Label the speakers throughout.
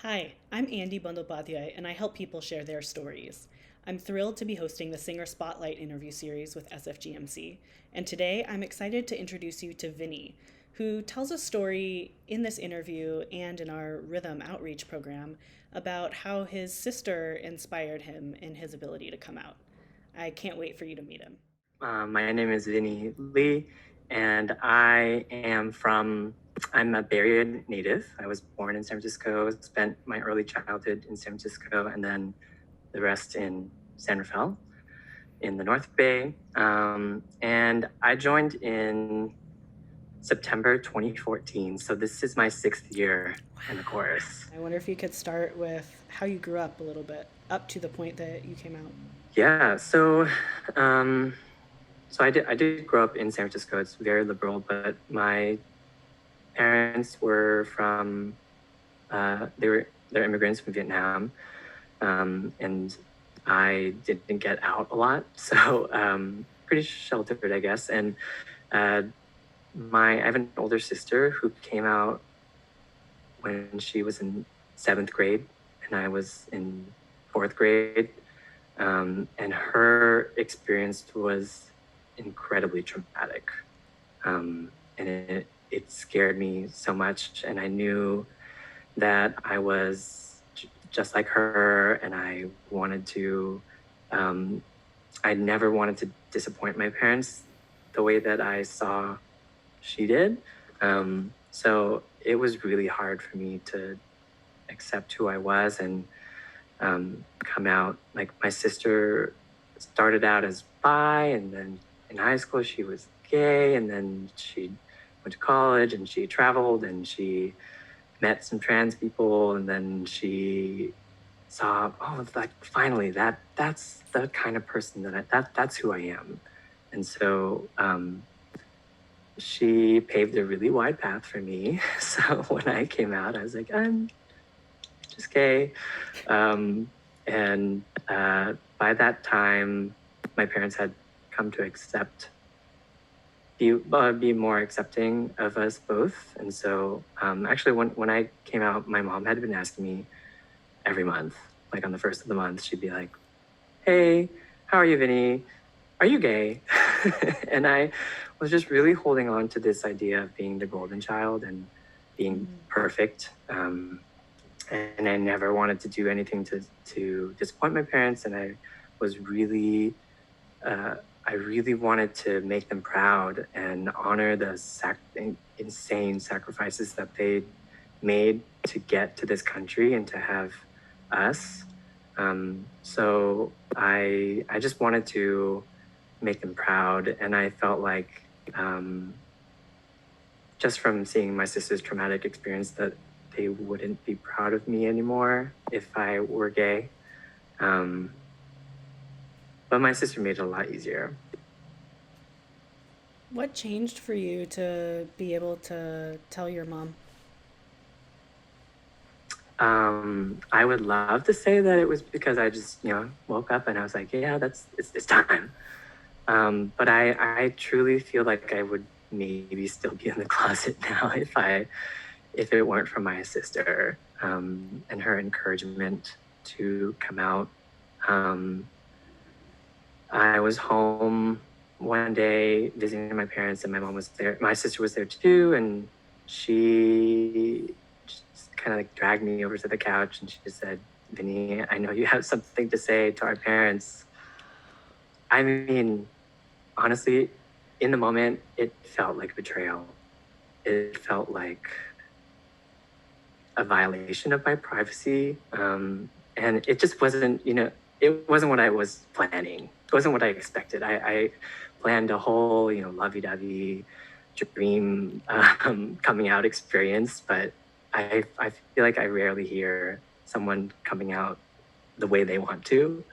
Speaker 1: Hi, I'm Andy Bandyopadhyay, and I help people share their stories. I'm thrilled to be hosting the Singer Spotlight interview series with SFGMC, and today I'm excited to introduce you to Vinney, who tells a story in this interview and in our Rhythm Outreach program about how his sister inspired him in his ability to come out. I can't wait for you to meet him.
Speaker 2: My name is Vinney Lee, and I'm a Bay Area native. I was born in San Francisco, spent my early childhood in San Francisco, and then the rest in San Rafael in the North Bay. And I joined in September 2014. So this is my sixth year in the chorus.
Speaker 1: I wonder if you could start with how you grew up a little bit, up to the point that you came out.
Speaker 2: Yeah, um, so I did grow up in San Francisco. It's very liberal, but my parents were from they're immigrants from Vietnam, and I didn't get out a lot, so pretty sheltered, I guess. And uh, my I have an older sister who came out when she was in seventh grade, and I was in fourth grade, and her experience was incredibly traumatic. And it scared me so much. And I knew that I was just like her, and um, I never wanted to disappoint my parents the way that I saw she did. So it was really hard for me to accept who I was and come out. Like my sister started out as bi, and then in high school she was gay, and then she went to college and she traveled and she met some trans people, and then she saw, oh, like finally that's the kind of person that's who I am. And so she paved a really wide path for me. So when I came out, I was like, I'm just gay. And by that time, my parents had come to be more accepting of us both. And so actually, when I came out, my mom had been asking me every month, like on the first of the month, she'd be like, "Hey, how are you, Vinny? Are you gay?" And I was just really holding on to this idea of being the golden child and being perfect. And I never wanted to do anything to disappoint my parents. And was really, uh, I really wanted to make them proud and honor the insane sacrifices that they made to get to this country and to have us. So I just wanted to make them proud, and I felt like just from seeing my sister's traumatic experience that they wouldn't be proud of me anymore if I were gay. Um, but my sister made it a lot easier.
Speaker 1: What changed for you to be able to tell your mom?
Speaker 2: I would love to say that it was because I just, woke up and I was like, yeah, it's time. But I truly feel like I would maybe still be in the closet now if it weren't for my sister and her encouragement to come out. Um, I was home one day visiting my parents, and my mom was there. My sister was there too, and she just kind of like dragged me over to the couch, and she just said, "Vinny, I know you have something to say to our parents." I mean, honestly, in the moment, it felt like betrayal. It felt like a violation of my privacy. And it just wasn't, it wasn't what I was planning. It wasn't what I expected. I planned a whole, lovey-dovey dream coming out experience, but I feel like I rarely hear someone coming out the way they want to.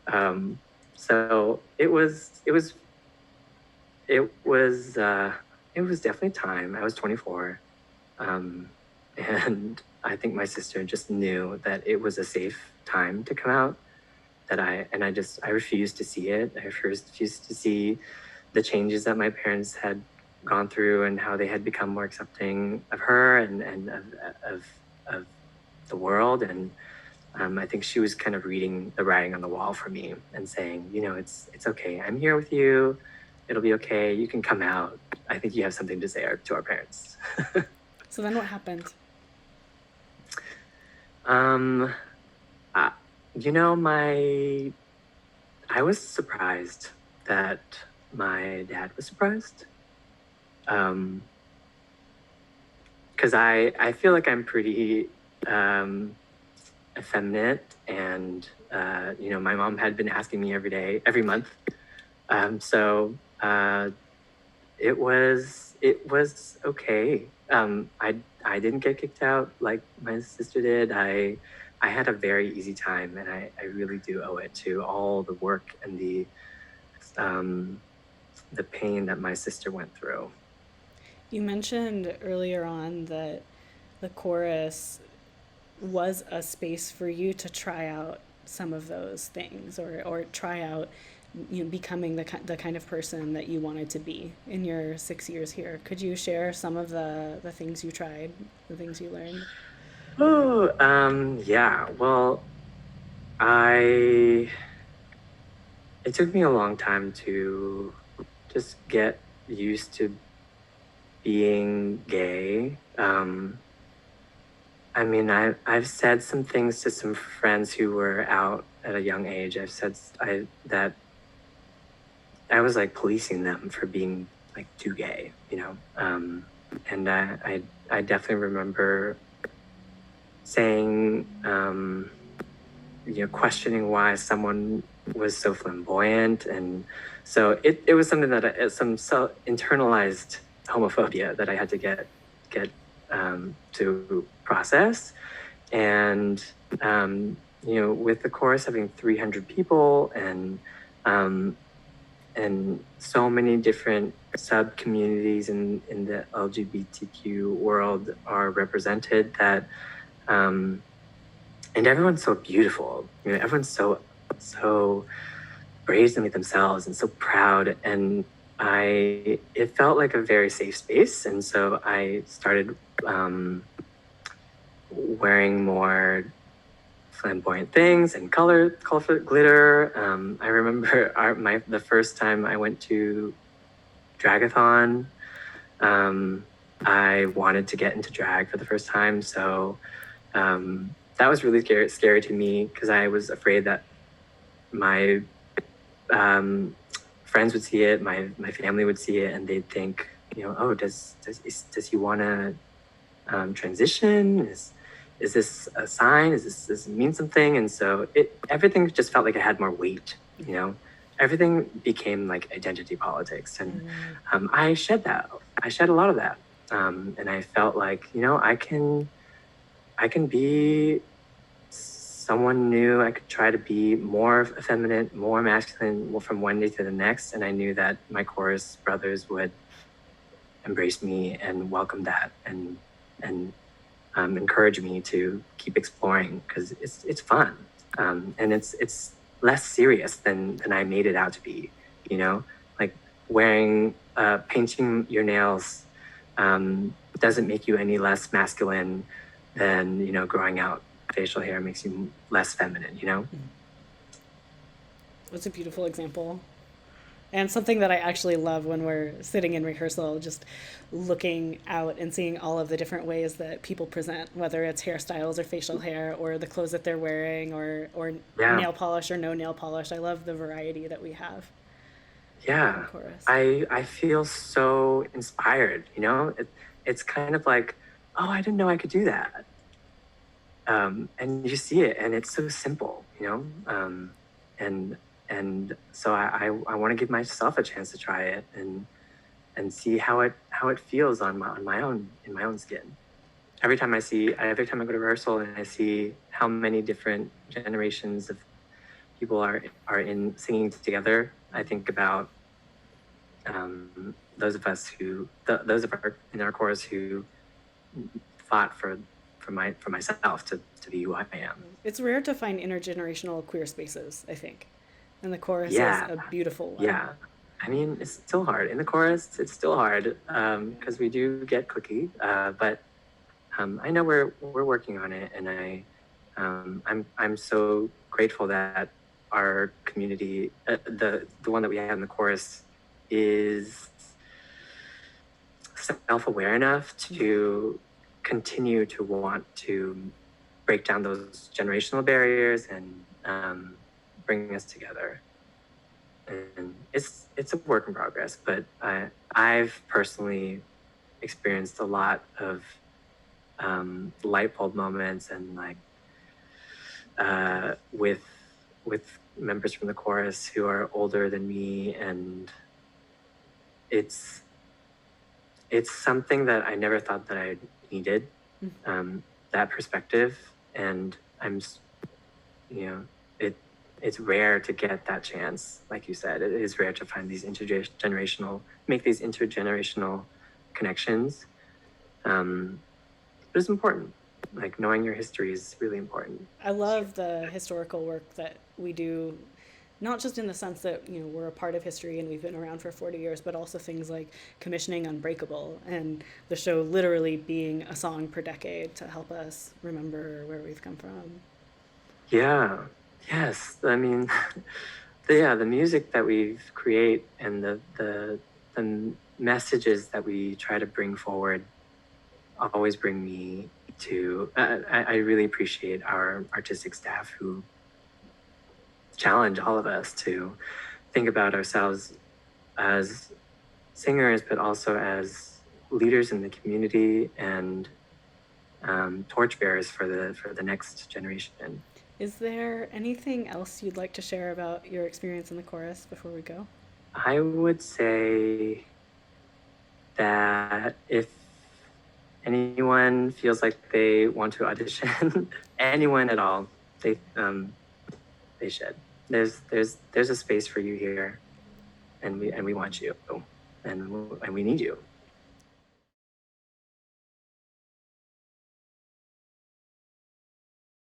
Speaker 2: Um, so it was it was definitely time. I was 24. Um, and I think my sister just knew that it was a safe time to come out. I refused to see it. I refused to see the changes that my parents had gone through and how they had become more accepting of her and of the world. And I think she was kind of reading the writing on the wall for me and saying, it's okay. I'm here with you. It'll be okay. You can come out. I think you have something to say to our parents.
Speaker 1: So then what happened?
Speaker 2: Uh, I was surprised that my dad was surprised. Because I feel like I'm pretty effeminate, and my mom had been asking me every month. So it was okay. I didn't get kicked out like my sister did. I had a very easy time, and I really do owe it to all the work and the pain that my sister went through.
Speaker 1: You mentioned earlier on that the chorus was a space for you to try out some of those things, or try out becoming the kind of person that you wanted to be in your 6 years here. Could you share some of the things you tried, the things you learned?
Speaker 2: Yeah. Well, it took me a long time to just get used to being gay. I mean, I've said some things to some friends who were out at a young age. I've said that I was like policing them for being like too gay, and I definitely remember saying, questioning why someone was so flamboyant, and so it was something that some internalized homophobia that I had to get to process. And with the chorus having 300 people and so many different sub communities in the LGBTQ world are represented, that and everyone's so beautiful. Everyone's so brazenly themselves and so proud, and it felt like a very safe space. And so I started wearing more flamboyant things and colorful glitter. I remember the first time I went to Dragathon. I wanted to get into drag for the first time, so that was really scary to me, because I was afraid that my friends would see it, my family would see it, and they'd think, oh, does he want to transition? Is this a sign? Does it mean something? And so everything just felt like it had more weight. Everything became like identity politics, and I shed that. I shed a lot of that, and I felt like I can be someone new. I could try to be more effeminate, more masculine from one day to the next, and I knew that my chorus brothers would embrace me and welcome that, and encourage me to keep exploring, because it's fun, and it's less serious than I made it out to be. Like painting your nails doesn't make you any less masculine than growing out facial hair makes you less feminine.
Speaker 1: That's a beautiful example. And something that I actually love when we're sitting in rehearsal, just looking out and seeing all of the different ways that people present, whether it's hairstyles or facial hair or the clothes that they're wearing, or nail polish or no nail polish. I love the variety that we have.
Speaker 2: Yeah, I feel so inspired. It's kind of like, oh, I didn't know I could do that. And you see it, and it's so simple, and so I want to give myself a chance to try it and see how it feels in my own skin. Every time I go to rehearsal and I see how many different generations of people are in singing together, I think about those of us in our chorus who fought for myself to be who I am.
Speaker 1: It's rare to find intergenerational queer spaces, I think. And the chorus is a beautiful one.
Speaker 2: Yeah. I mean, it's still hard. In the chorus, it's still hard because we do get cliquey. But I know we're working on it, and I'm so grateful that our community, the one that we have in the chorus, is self-aware enough to continue to want to break down those generational barriers and bring us together. And it's a work in progress, but I've personally experienced a lot of light bulb moments, and like with members from the chorus who are older than me, and it's something that I never thought that I needed, that perspective. And you know, it's rare to get that chance. Like you said, it is rare to find these make these intergenerational connections. But it's important. Like, knowing your history is really important.
Speaker 1: I love the historical work that we do, not just in the sense that we're a part of history and we've been around for 40 years, but also things like commissioning Unbreakable and the show literally being a song per decade to help us remember where we've come from.
Speaker 2: Yeah. Yes. I mean, the music that we create and the messages that we try to bring forward always bring me to. I really appreciate our artistic staff who challenge all of us to think about ourselves as singers, but also as leaders in the community and torchbearers for the next generation.
Speaker 1: Is there anything else you'd like to share about your experience in the chorus before we go?
Speaker 2: I would say that if anyone feels like they want to audition, anyone at all, they should. There's a space for you here, and we want you, and we need you.